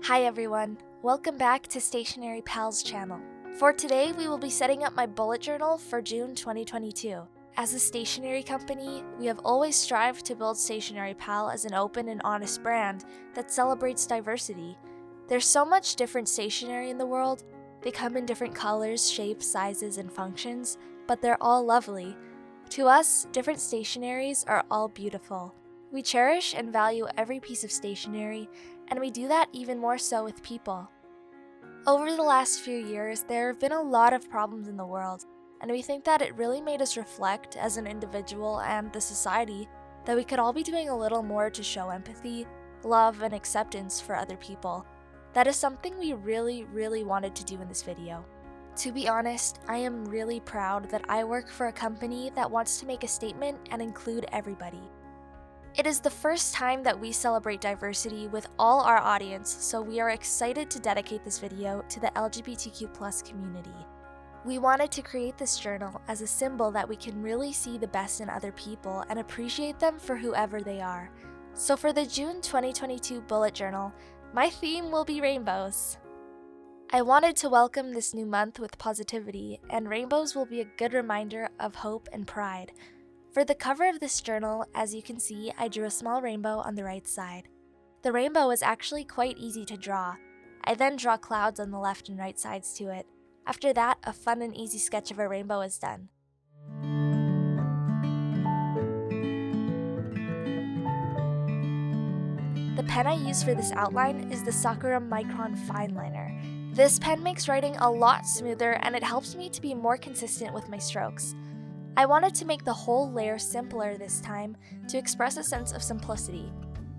Hi everyone, welcome back to Stationery Pal's channel. For today, we will be setting up my bullet journal for June 2022. As a stationery company, we have always strived to build Stationery Pal as an open and honest brand that celebrates diversity. There's so much different stationery in the world. They come in different colors, shapes, sizes, and functions, but they're all lovely. To us, different stationeries are all beautiful. We cherish and value every piece of stationery, and we do that even more so with people. Over the last few years, there have been a lot of problems in the world, and we think that it really made us reflect as an individual and the society that we could all be doing a little more to show empathy, love, and acceptance for other people. That is something we really wanted to do in this video. To be honest, I am really proud that I work for a company that wants to make a statement and include everybody. It is the first time that we celebrate diversity with all our audience, so we are excited to dedicate this video to the LGBTQ+ community. We wanted to create this journal as a symbol that we can really see the best in other people and appreciate them for whoever they are. So for the June 2022 bullet journal, my theme will be rainbows. I wanted to welcome this new month with positivity, and rainbows will be a good reminder of hope and pride. For the cover of this journal, as you can see, I drew a small rainbow on the right side. The rainbow is actually quite easy to draw. I then draw clouds on the left and right sides to it. After that, a fun and easy sketch of a rainbow is done. The pen I use for this outline is the Sakura Micron Fine Liner. This pen makes writing a lot smoother, and it helps me to be more consistent with my strokes. I wanted to make the whole layer simpler this time to express a sense of simplicity.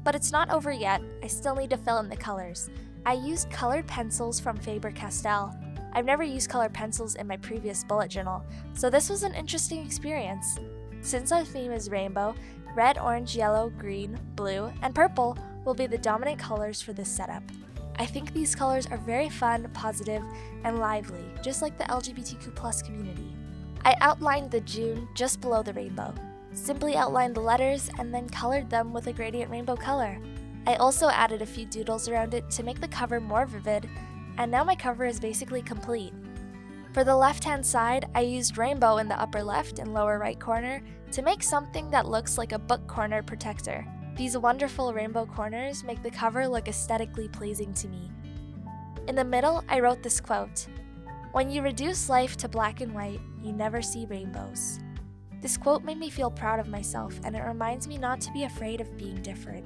But it's not over yet, I still need to fill in the colors. I used colored pencils from Faber-Castell. I've never used colored pencils in my previous bullet journal, so this was an interesting experience. Since our theme is rainbow, red, orange, yellow, green, blue, and purple will be the dominant colors for this setup. I think these colors are very fun, positive, and lively, just like the LGBTQ+ community. I outlined the June just below the rainbow. Simply outlined the letters and then colored them with a gradient rainbow color. I also added a few doodles around it to make the cover more vivid, and now my cover is basically complete. For the left-hand side, I used rainbow in the upper left and lower right corner to make something that looks like a book corner protector. These wonderful rainbow corners make the cover look aesthetically pleasing to me. In the middle, I wrote this quote: "When you reduce life to black and white, you never see rainbows." This quote made me feel proud of myself, and it reminds me not to be afraid of being different.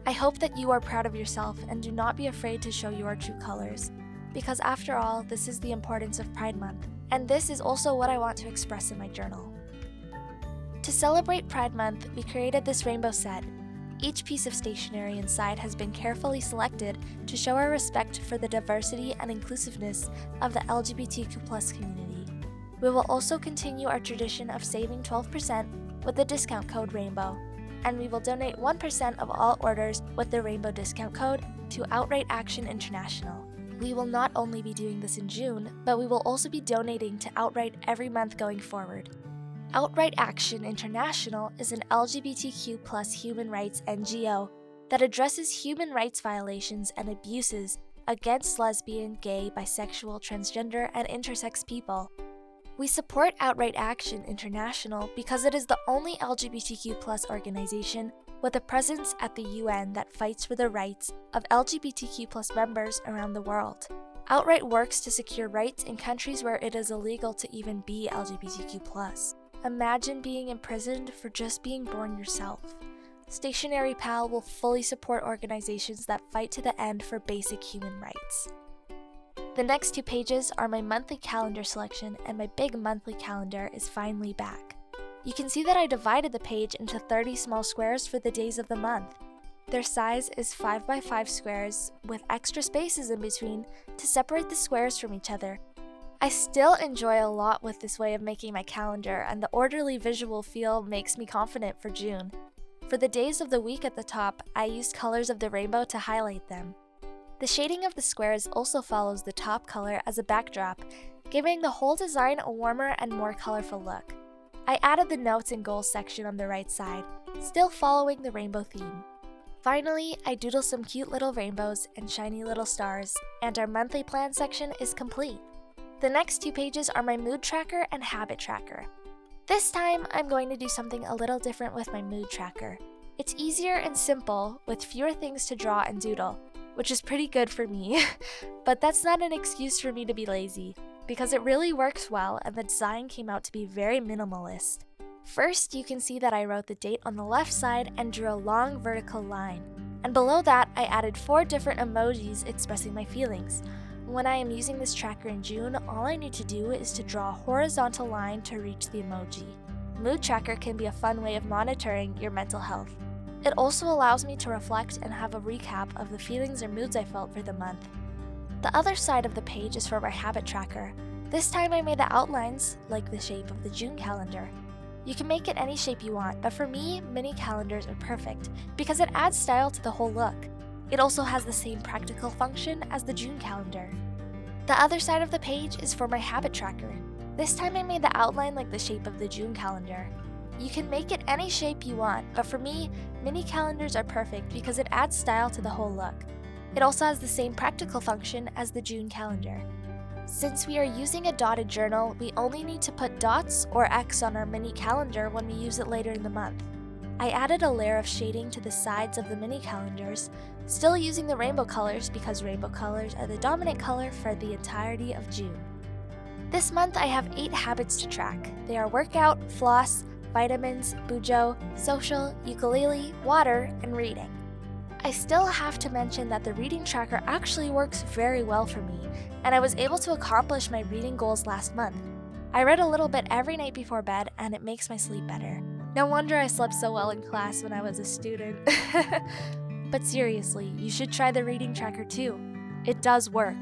I hope that you are proud of yourself and do not be afraid to show your true colors, because after all, this is the importance of Pride Month, and this is also what I want to express in my journal. To celebrate Pride Month, we created this rainbow set. Each piece of stationery inside has been carefully selected to show our respect for the diversity and inclusiveness of the LGBTQ+ community. We will also continue our tradition of saving 12% with the discount code RAINBOW, and we will donate 1% of all orders with the Rainbow discount code to Outright Action International. We will not only be doing this in June, but we will also be donating to Outright every month going forward. Outright Action International is an LGBTQ+ human rights NGO that addresses human rights violations and abuses against lesbian, gay, bisexual, transgender, and intersex people. We support Outright Action International because it is the only LGBTQ+ organization with a presence at the UN that fights for the rights of LGBTQ+ members around the world. Outright works to secure rights in countries where it is illegal to even be LGBTQ+. Imagine being imprisoned for just being born yourself. Stationery Pal will fully support organizations that fight to the end for basic human rights. The next 2 pages are my monthly calendar selection, and my big monthly calendar is finally back. You can see that I divided the page into 30 small squares for the days of the month. Their size is 5 by 5 squares with extra spaces in between to separate the squares from each other. I still enjoy a lot with this way of making my calendar, and the orderly visual feel makes me confident for June. For the days of the week at the top, I used colors of the rainbow to highlight them. The shading of the squares also follows the top color as a backdrop, giving the whole design a warmer and more colorful look. I added the notes and goals section on the right side, still following the rainbow theme. Finally, I doodle some cute little rainbows and shiny little stars, and our monthly plan section is complete. The next 2 pages are my mood tracker and habit tracker. This time, I'm going to do something a little different with my mood tracker. It's easier and simple, with fewer things to draw and doodle, which is pretty good for me. But that's not an excuse for me to be lazy, because it really works well and the design came out to be very minimalist. First, you can see that I wrote the date on the left side and drew a long vertical line. And below that, I added 4 different emojis expressing my feelings. When I am using this tracker in June, all I need to do is to draw a horizontal line to reach the emoji. Mood tracker can be a fun way of monitoring your mental health. It also allows me to reflect and have a recap of the feelings or moods I felt for the month. The other side of the page is for my habit tracker. This time I made the outlines like the shape of the June calendar. You can make it any shape you want, but for me, mini calendars are perfect because it adds style to the whole look. It also has the same practical function as the June calendar. The other side of the page is for my habit tracker. This time I made the outline like the shape of the June calendar. You can make it any shape you want, but for me, mini calendars are perfect because it adds style to the whole look. It also has the same practical function as the June calendar. Since we are using a dotted journal, we only need to put dots or X on our mini calendar when we use it later in the month. I added a layer of shading to the sides of the mini calendars, still using the rainbow colors because rainbow colors are the dominant color for the entirety of June. This month I have 8 habits to track. They are workout, floss, vitamins, bujo, social, ukulele, water, and reading. I still have to mention that the reading tracker actually works very well for me, and I was able to accomplish my reading goals last month. I read a little bit every night before bed, and it makes my sleep better. No wonder I slept so well in class when I was a student. But seriously, you should try the reading tracker too. It does work.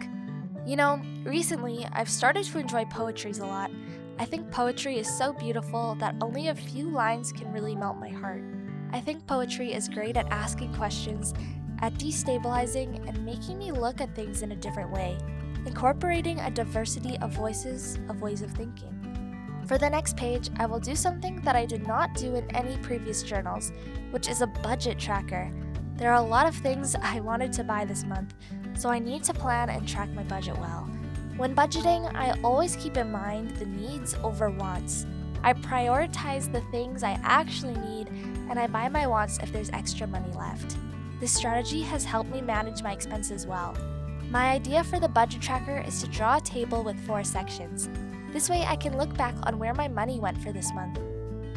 You know, recently I've started to enjoy poetries a lot. I think poetry is so beautiful that only a few lines can really melt my heart. I think poetry is great at asking questions, at destabilizing and making me look at things in a different way, incorporating a diversity of voices, of ways of thinking. For the next page, I will do something that I did not do in any previous journals, which is a budget tracker. There are a lot of things I wanted to buy this month, so I need to plan and track my budget well. When budgeting, I always keep in mind the needs over wants. I prioritize the things I actually need, and I buy my wants if there's extra money left. This strategy has helped me manage my expenses well. My idea for the budget tracker is to draw a table with 4 sections. This way I can look back on where my money went for this month.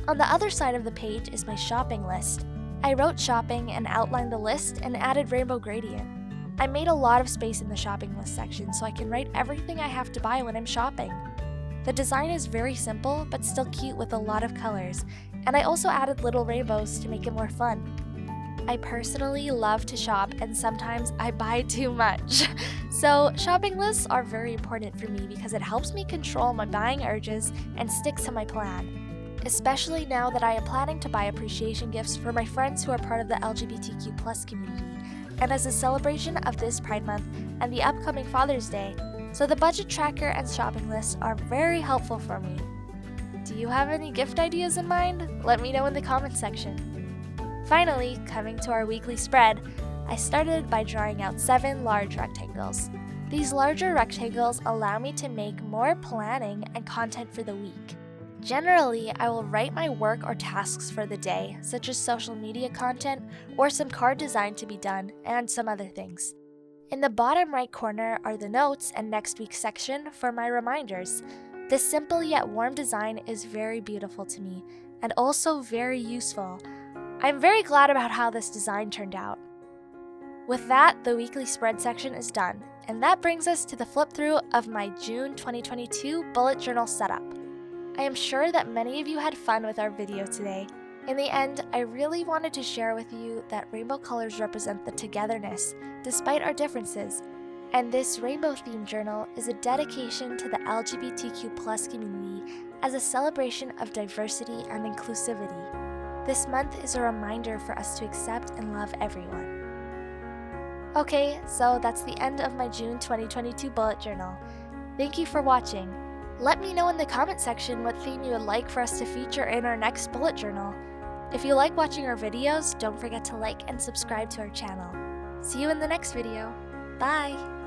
On the other side of the page is my shopping list. I wrote shopping and outlined the list and added rainbow gradient. I made a lot of space in the shopping list section so I can write everything I have to buy when I'm shopping. The design is very simple but still cute with a lot of colors, and I also added little rainbows to make it more fun. I personally love to shop and sometimes I buy too much. So shopping lists are very important for me because it helps me control my buying urges and stick to my plan. Especially now that I am planning to buy appreciation gifts for my friends who are part of the LGBTQ+ community, and as a celebration of this Pride Month and the upcoming Father's Day, so the budget tracker and shopping lists are very helpful for me. Do you have any gift ideas in mind? Let me know in the comments section. Finally, coming to our weekly spread, I started by drawing out 7 large rectangles. These larger rectangles allow me to make more planning and content for the week. Generally, I will write my work or tasks for the day, such as social media content or some card design to be done, and some other things. In the bottom right corner are the notes and next week's section for my reminders. This simple yet warm design is very beautiful to me, and also very useful. I'm very glad about how this design turned out. With that, the weekly spread section is done, and that brings us to the flip through of my June 2022 bullet journal setup. I am sure that many of you had fun with our video today. In the end, I really wanted to share with you that rainbow colors represent the togetherness, despite our differences, and this rainbow-themed journal is a dedication to the LGBTQ+ community as a celebration of diversity and inclusivity. This month is a reminder for us to accept and love everyone. Okay, so that's the end of my June 2022 bullet journal. Thank you for watching. Let me know in the comment section what theme you would like for us to feature in our next bullet journal. If you like watching our videos, don't forget to like and subscribe to our channel. See you in the next video. Bye!